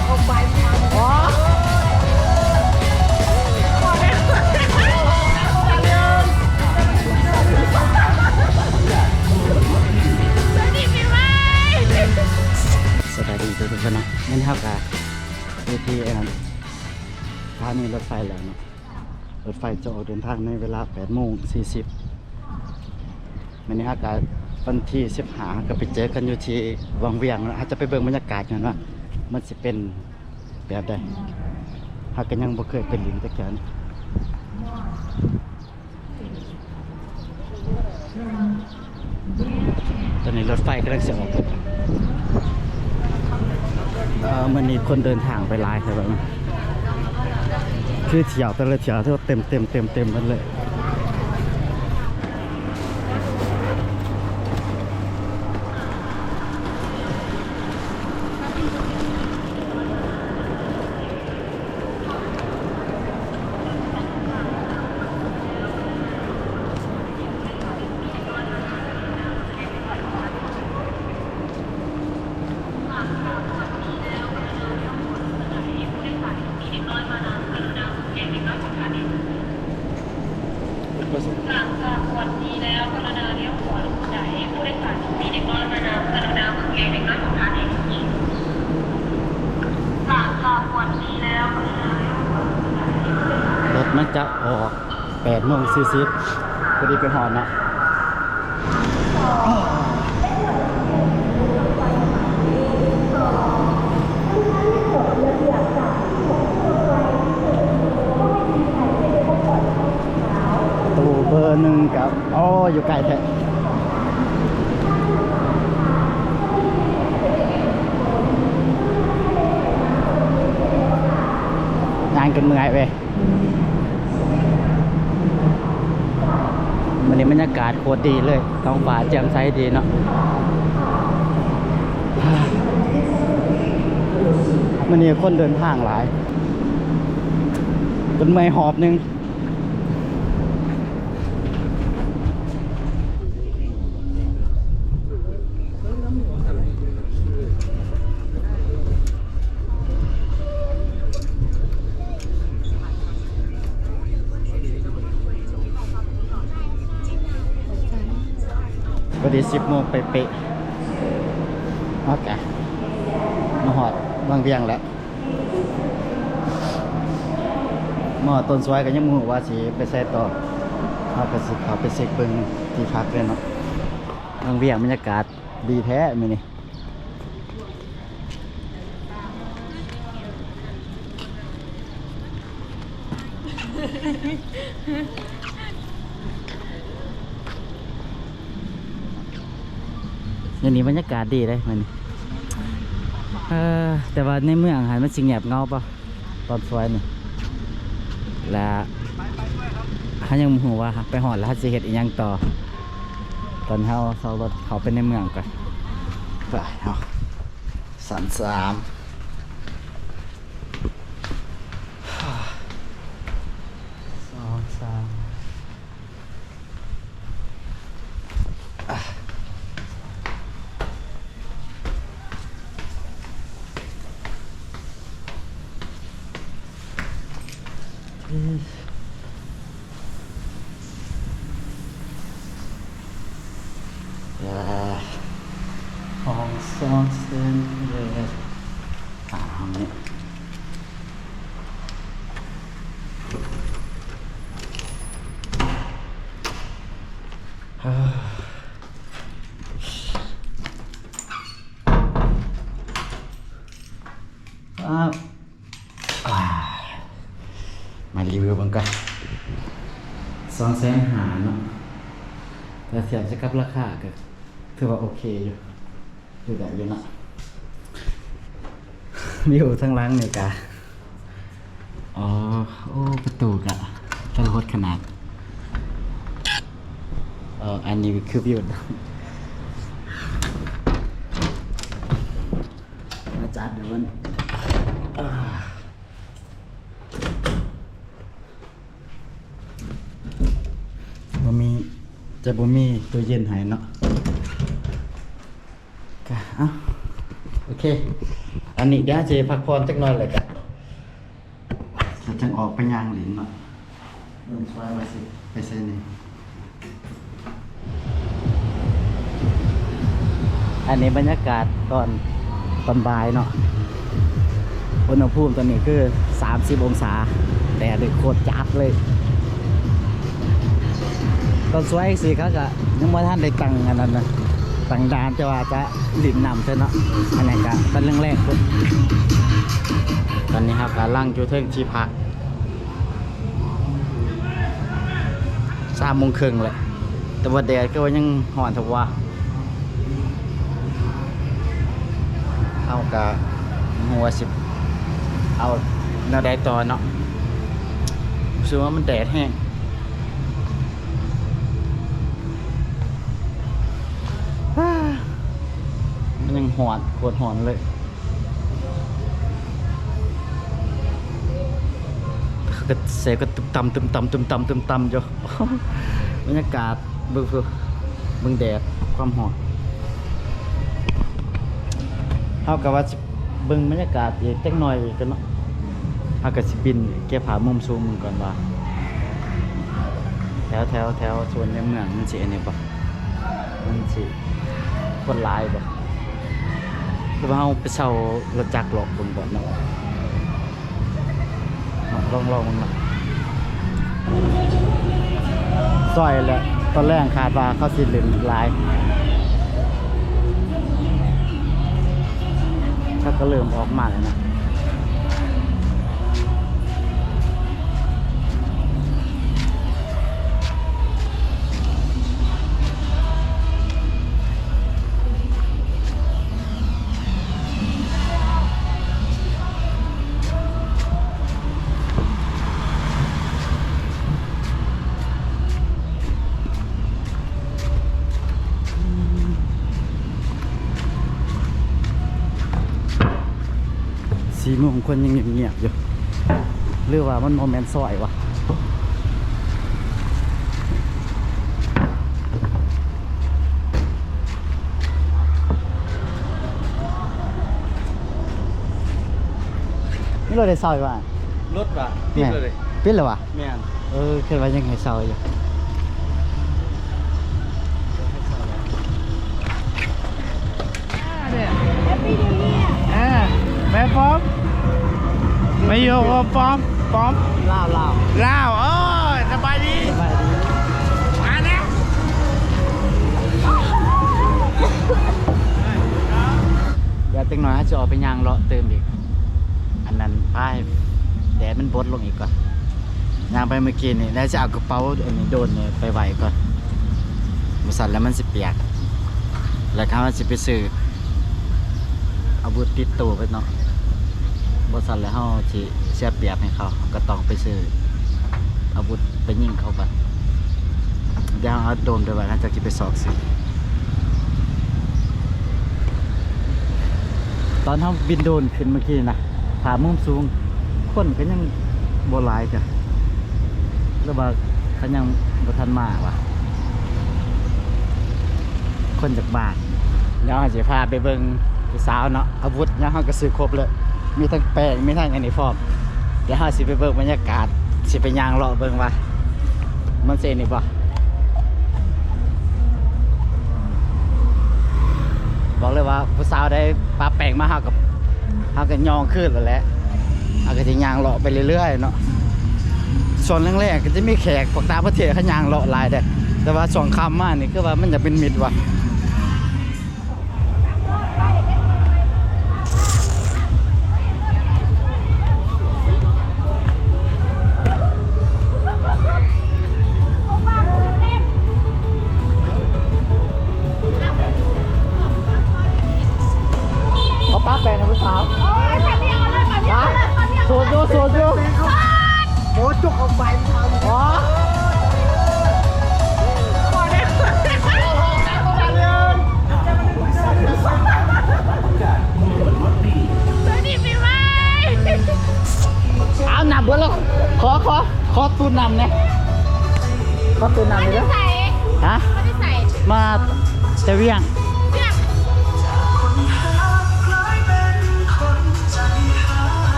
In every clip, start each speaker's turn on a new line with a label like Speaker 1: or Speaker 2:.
Speaker 1: กออกไปอ๋อ
Speaker 2: สวัสดีทุกคนเนาะนั่นเท่ากับที่ทางนี้รถไฟแล้วเนาะรถไฟจะออกเดินทางในเวลา 8:40 วันนี้อากาศวันที่15ก็ไปเจอกันอยู่ที่วังเวียงอาจจะไปเบิ่งบรรยากาศกันว่ามันจะเป็นแบบใดหากกันยังบ่เคยเป็นลิงจักแค่นตอนนี้รถไฟกำลังจะออกมันมีคนเดินทางไปหลายใช่ไหมคือเที่ยวแต่ละเที่ยวที่เต็มมันเลย
Speaker 3: หลังจากวันนี้แล้วกรุณาเลี้ยวขวาลงไหนผู้โดยสารมีเด็กน้อยมานำกรุณาเลี้ยงเด็กน้อยของท่านเองหลังจากวันนี้แล้วกรุณาเลี้ยวขวาลงไหน
Speaker 2: รถมันจะออก 8:40 พอดีไปหอนนะตู้เบอร์1กับอยู่ไกลแท้งานกันเมื่อยไปวันนี้บรรยากาศโคตรดีเลยท้องฟ้าแจ่มใสดีเนาะวันนี้คนเดินทางหลายจนเมื่อยหอบนึงพอดี10 โมงเป๊ะๆโอเคมาหอดบางเวียงแล้วมาต้นสวยกันยังมูว่าสิไปใส่ต่อเอาไปสิเขาไปเซ็กเบิ่งที่พักเลยเนาะบางเวียงบรรยากาศดีแท้มื้อนี้อย่างนี้บรรยากาศดีเลยมันแต่ว่าในเมืองหันมันสิเงียบเงาป่ะตอนสวยนี่และเขายังหูว่าไปหอดแล้วจะเห็ดอีกยังต่อตอนเขารถเขาไปในเมืองก่อนไปเอา33ห้อง2 เซนเลยห้องนี้มารีวิวบังกัน250,000เนาะแต่เทียบจะกับราคาก็ถือว่าโอเคอยู่แบบอยู่นะวิวทั้งหลังเนี่ยกะโอ้ประตูกะตลอดขนาดอันนี้คือวิวมาจัดเดี๋ยวมันจะบ่มีตัวเย็นให้เนาะโอเค อันนี้เดี๋ยวจะพักผ่อนจักหน่อยเลยกันจะจังออกไปย่างหลินเนาะเริ่มช่วยไปสิไปเส้นนี้อันนี้บรรยากาศตอนบ่ายเนาะอุณหภูมิตอนนี้คือ30องศาแต่เด็กโคตรจัดเลยตอนสวยสิเขาก็ยังไม่ท่านได้ตั้งอันนั้นนะตั้งด่านจะว่าจะหลินนำเท่านั้นอันนี้ก็เป็นเรื่องแรกเลยตอนนี้ครับกำลังอยู่เทิงที่พัก3 โมงครึ่งเลยแต่ว่าแดดก็ยังห่อนทว่าเอากะหัว10เอาแนวใดต่อเนาะรู้สึกว่ามันแดดแห้งมันยังหอนโคตรหอนเลยก็เสกก็ตึมตำจ้ะบรรยากาศเบิ่งแดดความหอนเท่ากับว่าเบิ่งบรรยากาศอีกจักหน่อยกันเนาะเฮาก็สิบินเก็บหามุมสูงมึงก่อนว่าแถวส่วนในเมืองมันสิอันนี้บ่มันสิคนหลายบ่คือว่าเฮาไปเช่ารถจักรหลอกเบิ่งก่อนเนาะลองมึงเนาะซอยแหละตอนแรกคาดว่าเขาสิเล่นหลายเขาก็เริ่มออกมาแล้วนะ4 โมงคนยังเงียบๆอยู่หรือว่ามันโมเมนต์ซอยวะนี่เราได้ซอยวะ
Speaker 1: รถว่ะติดเลย
Speaker 2: ปิดเลยวะ
Speaker 1: แม่น
Speaker 2: เคยว่ายังไงซอยอยู่
Speaker 1: แม่พร้อมไม่อยู่พร้อม
Speaker 2: ลาว
Speaker 1: ลาวโอ้ยสบายดี
Speaker 2: สบายดี
Speaker 1: มาเนี่ย
Speaker 2: เดี๋ยวจังหน่อยจะออกไปย่างเลาะเติมอีกอันนั้นป้ายแดดมันบดลงอีกก่อนย่างไปเมื่อกี้นี่แล้วจะเอากระเป๋าอันนี้โดนเนี่ยไปไหวก่อนบริษัทแล้วมันสิเปียกแล้วเขาจะไปซื้ออาวุธติดตัวไปเนาะบริษัทแล้วเขาจะเสียเปรียบให้เขาก็ต้องไปซื้ออาวุธไปยิงเขาก่อนเดี๋ยวเอาโดมไปไว้หลังจากที่ไปสอบซื้อตอนเขาบินโดรนขึ้นเมื่อกี้นะผ่ามุมสูงคนก็ยังโบหลายจ้ะแล้วว่าเขายังบ่ทันมากว่ะคนจากบ้านเดี๋ยวเราจะพาไปเบิ่งผู้สาวเนาะอาวุธเนี่ยเขาก็ซื้อครบเลยมีทั้งแป้งมีทั้งอันนี้พร้อมเดี๋ยวเราสิไปเบิ่งบรรยากาศสิไปย่างเลาะเบิ่งว่ามันเซ่นี่บ่บอกเลยว่าผู้สาวได้ปาแป้งมาเฮากับยองขึ้นแล้วแหละเฮาก็สิย่างเลาะไปเรื่อยๆเนาะส่วนแรกๆก็จะมีแขกพวกต่างประเทศเขาย่างเลาะหลายเด้อแต่ว่าช่วงค่ำมานี่คือว่ามันจะเป็นมิดว่ะป้าแปลงนะผู้สาวโซดโอ้จุกออกไปอ๋อเอาหนับเบอร์แล้วขอตูนนำเนี่ยขอตูนนำเลยนะฮะมาเตเวียง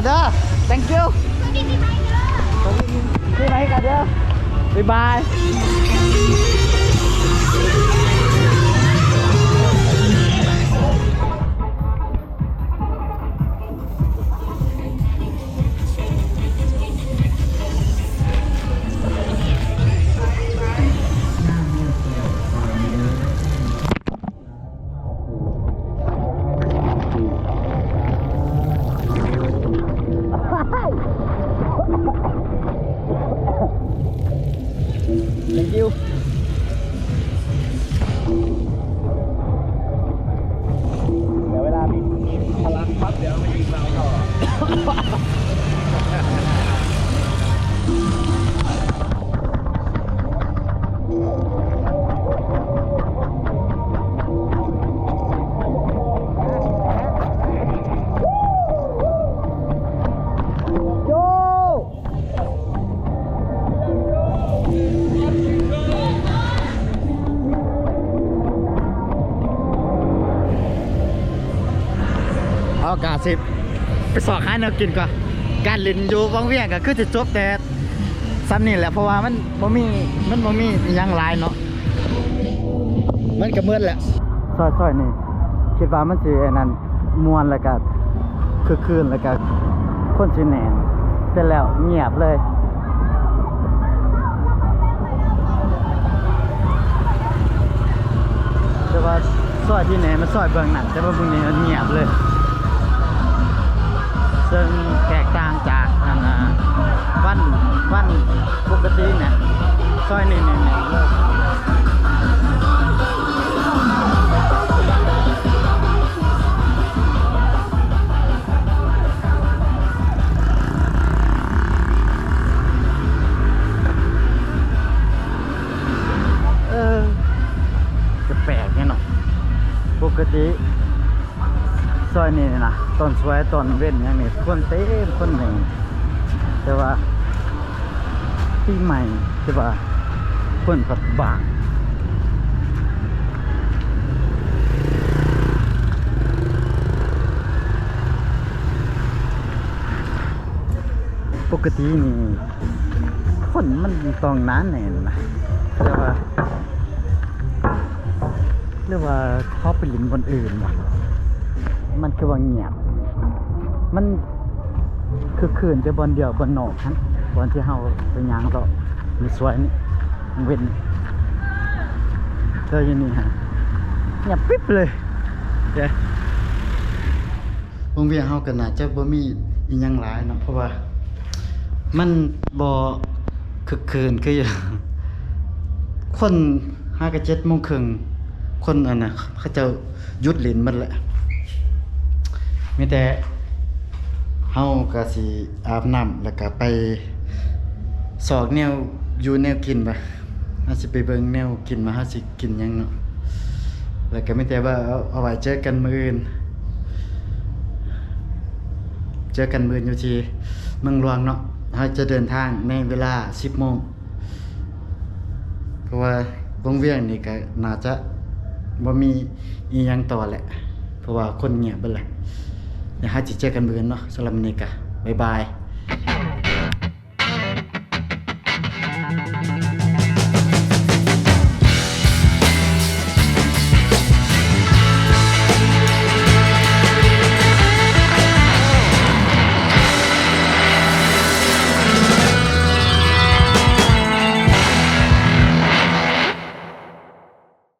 Speaker 2: เด้อ thank you ที่ไหนกันเด้อบ๊ายบายthank you เดี๋ยวเวลามีพลังปั๊บเดี๋ยวมายิงเราต่อเอากาสิไปสอบค้าแนวกินก่อนการเล่นอยู่วังเวียงก็คือจะจบแต่ซ้ำนี่แหละเพราะว่ามันบ่มีอิหยังหลายเนาะมันก็มืดแหละซอยๆนี่คิดว่ามันสิอันนั้นมวนแล้วก็คือคืนแล้วก็คนสิแน่นเสร็จแล้วเงียบเลยแต่ว่าซอยที่ไหนมันซอยเบื้องหนังแต่ว่าเบื้องนี้มันเงียบเลยซึ่งแตกต่างจากวันปกติเนี่ยซอยนี่เลยจะแปลกเนี่ยเนาะปกติซอยนี่นะต้นสวยต้นเว้นอย่างนี้คนเต็มคนหนึ่งแต่ว่าปีใหม่แต่ว่าคนผัดบางปกตินี่คนมันต้องนานแน่นะแต่ว่าเรียกว่าเขาไปลิ้นคนอื่นว่ะมันคือว่าเงียบมันคือคืนแต่บอลเดียวบอลนอกฮะบอลที่เฮาไปย่างก็มีสวยนี่เว้นเจออย่างนี้ฮะเงียบปิ๊บเลยเด้วงเวียนเฮาก็น่าจะบ่มีอีหยังหลายเนาะเพราะว่ามันบ่คึกคืนคือคน5 กับ 7 โมงครึ่งคนอันน่ะเขาเจ้าหยุดเล่นหมดแหละมีแต่เฮาก็สิอาบน้ำแล้วก็ไปสอกแนวอยู่แนวกินป่ะเฮาสิไปเบิ่งแนวกินมาเฮาสิกินหยังเนาะแล้วก็มีแต่ว่าเอาไว้เจอกันมื้ออื่นอยู่ที่เมืองหลวงเนาะเฮาจะเดินทางในเวลา 10 โมงเพราะว่าวงเวียงนี่ก็น่าจะบ่มีอีหยังต่อแหละเพราะว่าคนเงียบเบิดแหละเดี๋ยวหาจิเจอกันมื้ออื่นเนาะสำหรับมื้อนี้ก็บ๊ายบาย